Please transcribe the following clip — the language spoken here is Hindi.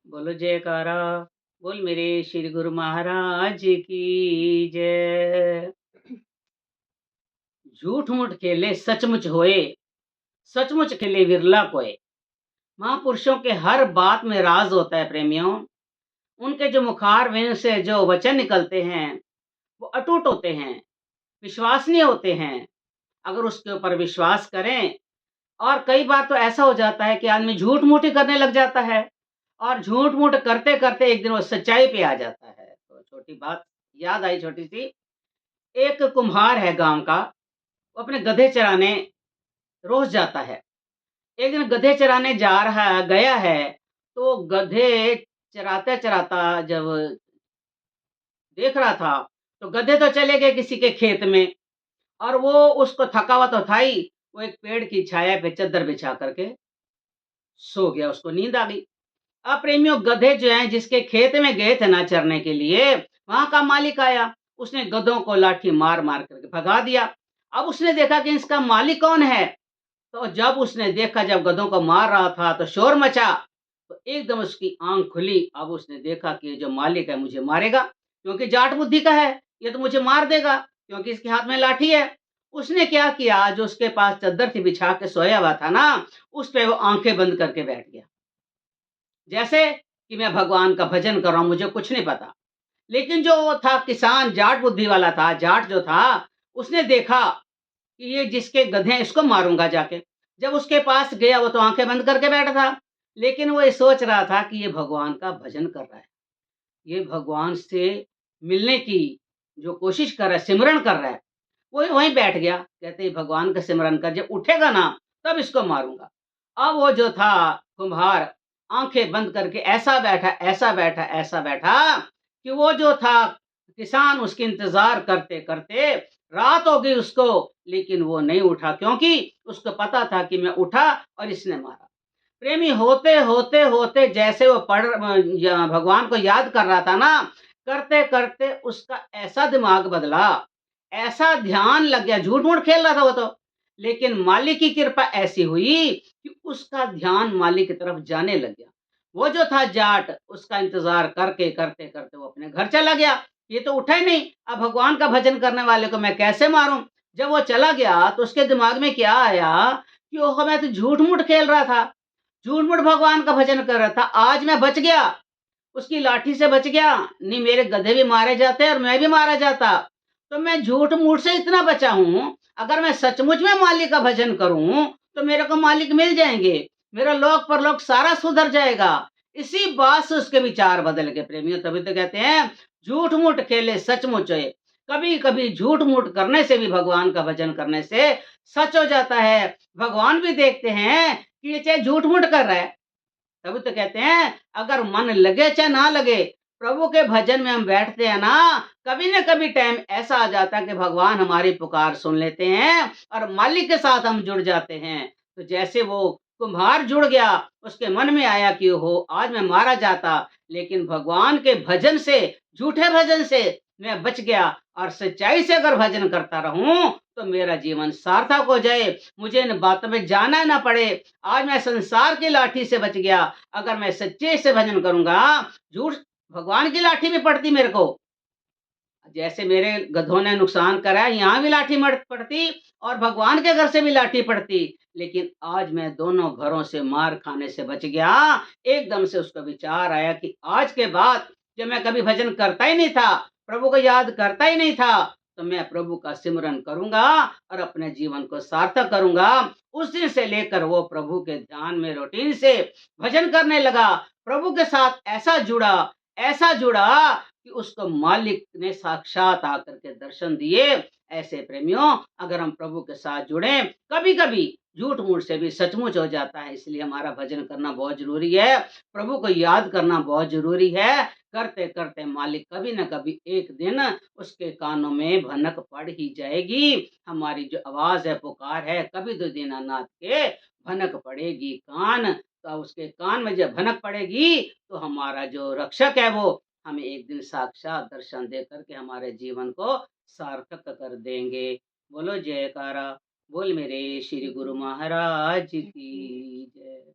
बोलो जयकारा, बोल मेरे श्री गुरु महाराज की जय। झूठ मूठ खेले सचमुच होए, सचमुच खेले विरला कोय। महापुरुषों के हर बात में राज होता है प्रेमियों। उनके जो मुखार विन से जो वचन निकलते हैं वो अटूट होते हैं, विश्वसनीय होते हैं। अगर उसके ऊपर विश्वास करें, और कई बार तो ऐसा हो जाता है कि आदमी झूठ मूठ ही करने लग जाता है, और झूठ मूठ करते करते एक दिन वो सच्चाई पे आ जाता है। तो छोटी बात याद आई, छोटी सी। एक कुम्हार है गांव का, वो अपने गधे चराने रोज जाता है। एक दिन गधे चराने जा रहा गया है, तो गधे चराता चराता जब देख रहा था, तो गधे तो चले गए किसी के खेत में, और वो उसको थका हुआ तो था ही। वो एक पेड़ की छाया पे चद्दर बिछा करके सो गया, उसको नींद आ गई। अब प्रेमियों, गधे जो हैं जिसके खेत में गए थे ना चरने के लिए, वहां का मालिक आया। उसने गधों को लाठी मार मार करके भगा दिया। अब उसने देखा कि इसका मालिक कौन है। तो जब उसने देखा, जब गधों को मार रहा था तो शोर मचा। तो एकदम उसकी आंख खुली। अब उसने देखा कि ये जो मालिक है मुझे मारेगा, क्योंकि जाट बुद्धि का है। ये तो मुझे मार देगा, क्योंकि इसके हाथ में लाठी है। उसने क्या किया, जो उसके पास चद्दर थी बिछा के सोया हुआ था ना, उस पे वो आंखें बंद करके बैठ गया, जैसे कि मैं भगवान का भजन कर रहा हूँ, मुझे कुछ नहीं पता। लेकिन जो वो था किसान, जाट बुद्धि वाला था, जाट जो था, उसने देखा कि ये जिसके गधे हैं इसको मारूंगा जाके। जब उसके पास गया, वो तो आंखें बंद करके बैठा था, लेकिन वो ये सोच रहा था कि ये भगवान का भजन कर रहा है, ये भगवान से मिलने की जो कोशिश कर रहा है, सिमरन कर रहा है। वो वहीं बैठ गया, कहते ही भगवान का सिमरन कर, जब उठेगा ना तब इसको मारूंगा। अब वो जो था कुम्हार, आंखें बंद करके ऐसा बैठा, ऐसा बैठा, ऐसा बैठा, कि वो जो था किसान, उसके इंतजार करते करते रात हो गई उसको, लेकिन वो नहीं उठा, क्योंकि उसको पता था कि मैं उठा और इसने मारा। प्रेमी, होते होते होते जैसे वो भगवान को याद कर रहा था ना, करते करते उसका ऐसा दिमाग बदला, ऐसा ध्यान लग गया। झूठ मूठ खेल रहा था वो तो, लेकिन मालिक की कृपा ऐसी हुई कि उसका ध्यान मालिक की तरफ जाने लग गया। वो जो था जाट, उसका इंतजार करके करते करते वो अपने घर चला गया। ये तो उठा ही नहीं, अब भगवान का भजन करने वाले को मैं कैसे मारूं। जब वो चला गया तो उसके दिमाग में क्या आया कि ओहो, मैं तो झूठ मूठ खेल रहा था, झूठ मूठ भगवान का भजन कर रहा था, आज मैं बच गया, उसकी लाठी से बच गया। नहीं, मेरे गधे भी मारे जाते और मैं भी मारा जाता। तो मैं झूठ मूठ से इतना बचा हूं, अगर मैं सचमुच में मालिक का भजन करूं तो मेरे को मालिक मिल जाएंगे, मेरा लोक परलोक सारा सुधर जाएगा। इसी बात से उसके विचार बदल गए प्रेमियों। तभी तो कहते हैं, झूठ मूठ खेले सचमुच होए। कभी कभी झूठ मूठ करने से भी, भगवान का भजन करने से सच हो जाता है। भगवान भी देखते हैं कि ये चाहे झूठ मूठ कर रहा है। तभी तो कहते हैं, अगर मन लगे चाहे ना लगे, प्रभु के भजन में हम बैठते हैं ना, कभी न कभी टाइम ऐसा आ जाता है कि भगवान हमारी पुकार सुन लेते हैं और मालिक के साथ हम जुड़ जाते हैं। तो जैसे वो कुम्हार जुड़ गया, उसके मन में आया कि हो, आज मैं मारा जाता, लेकिन भगवान के भजन से, झूठे भजन से मैं बच गया, और सच्चाई से अगर भजन करता रहूं तो मेरा जीवन सार्थक हो जाए, मुझे इन बातों में जाना ना पड़े। आज मैं संसार की लाठी से बच गया, अगर मैं सच्चे से भजन करूंगा। झूठ, भगवान की लाठी भी पड़ती मेरे को, जैसे मेरे गधों ने नुकसान करा है, यहाँ भी लाठी मर पड़ती, और भगवान के घर से भी लाठी पड़ती। लेकिन आज मैं दोनों घरों से मार खाने से बच गया। एकदम से उसका विचार आया कि आज के बाद जब मैं कभी भजन करता ही नहीं था, प्रभु को याद करता ही नहीं था, तो मैं प्रभु का सिमरन करूंगा और अपने जीवन को सार्थक करूंगा। उस दिन से लेकर वो प्रभु के ध्यान में रूटीन से भजन करने लगा, प्रभु के साथ ऐसा जुड़ा कि उसको मालिक ने साक्षात आकर के दर्शन दिए। ऐसे प्रेमियों, अगर हम प्रभु के साथ जुड़े, कभी कभी झूठ मूठ से भी सचमुच हो जाता है। इसलिए हमारा भजन करना बहुत जरूरी है, प्रभु को याद करना बहुत जरूरी है। करते करते मालिक कभी न कभी एक दिन उसके कानों में भनक पड़ ही जाएगी। हमारी जो आवाज है, पुकार है, कभी तो दीनानाथ के भनक पड़ेगी कान। तो उसके कान में जब भनक पड़ेगी, तो हमारा जो रक्षक है वो हमें एक दिन साक्षात दर्शन दे करके हमारे जीवन को सार्थक कर देंगे। बोलो जयकारा, बोल मेरे श्री गुरु महाराज की जय।